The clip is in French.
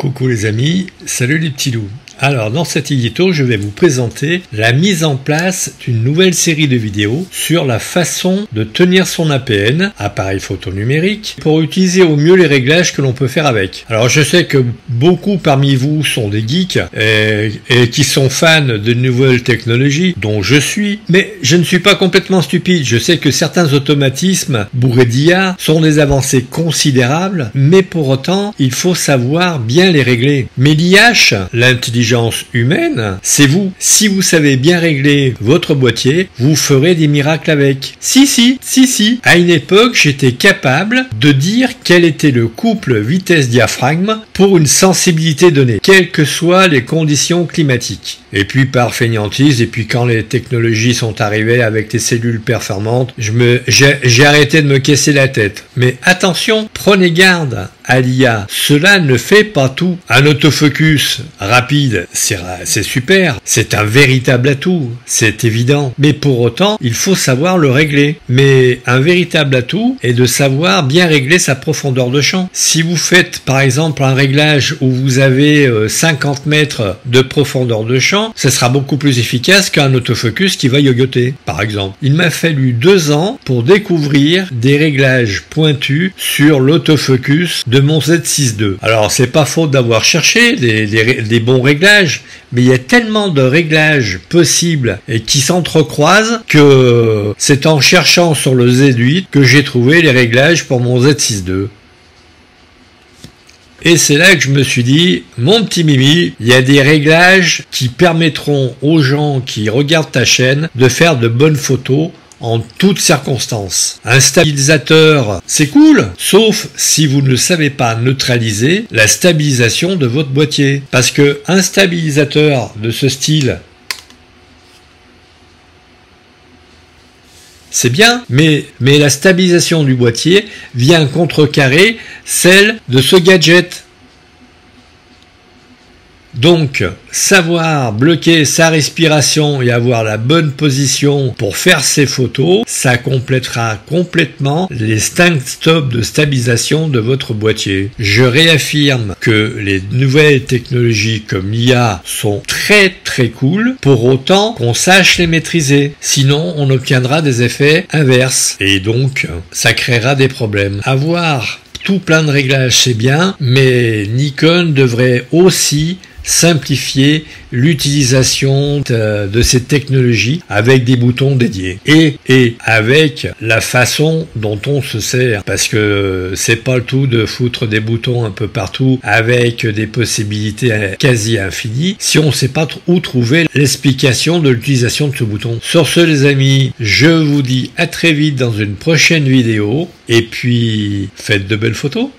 Coucou les amis, salut les petits loups. Alors dans cet édito, je vais vous présenter la mise en place d'une nouvelle série de vidéos sur la façon de tenir son APN, appareil photo numérique, pour utiliser au mieux les réglages que l'on peut faire avec. Alors je sais que beaucoup parmi vous sont des geeks et qui sont fans de nouvelles technologies, dont je suis, mais je ne suis pas complètement stupide. Je sais que certains automatismes bourrés d'IA sont des avancées considérables, mais pour autant, il faut savoir bien les régler. Mais l'IH, l'intelligence humaine, c'est vous. Si vous savez bien régler votre boîtier, vous ferez des miracles avec. Si. À une époque, j'étais capable de dire quel était le couple vitesse-diaphragme pour une sensibilité donnée, quelles que soient les conditions climatiques. Et puis par fainéantise, et puis quand les technologies sont arrivées avec les cellules performantes, j'ai arrêté de me casser la tête. Mais attention, prenez garde à l'IA. Cela ne fait pas tout. Un autofocus rapide, c'est super. C'est un véritable atout. C'est évident. Mais pour autant, il faut savoir le régler. Mais un véritable atout est de savoir bien régler sa profondeur de champ. Si vous faites par exemple un réglage où vous avez 50 mètres de profondeur de champ, ce sera beaucoup plus efficace qu'un autofocus qui va yoyoter, par exemple. Il m'a fallu 2 ans pour découvrir des réglages pointus sur l'autofocus de mon Z6 II. Alors c'est pas faute d'avoir cherché des bons réglages, mais il y a tellement de réglages possibles et qui s'entrecroisent que c'est en cherchant sur le Z8 que j'ai trouvé les réglages pour mon Z6 II. Et c'est là que je me suis dit, mon petit Mimi, il y a des réglages qui permettront aux gens qui regardent ta chaîne de faire de bonnes photos en toutes circonstances. Un stabilisateur, c'est cool, sauf si vous ne savez pas neutraliser la stabilisation de votre boîtier. Parce que un stabilisateur de ce style, c'est bien, mais la stabilisation du boîtier vient contrecarrer celle de ce gadget. Donc, savoir bloquer sa respiration et avoir la bonne position pour faire ses photos, ça complétera complètement les 5 stops de stabilisation de votre boîtier. Je réaffirme que les nouvelles technologies comme l'IA sont très cool, pour autant qu'on sache les maîtriser. Sinon, on obtiendra des effets inverses et donc ça créera des problèmes. Avoir tout plein de réglages, c'est bien, mais Nikon devrait aussi simplifier l'utilisation de ces technologies avec des boutons dédiés et avec la façon dont on se sert, parce que c'est pas le tout de foutre des boutons un peu partout avec des possibilités quasi infinies si on sait pas où trouver l'explication de l'utilisation de ce bouton. Sur ce les amis, je vous dis à très vite dans une prochaine vidéo et puis faites de belles photos.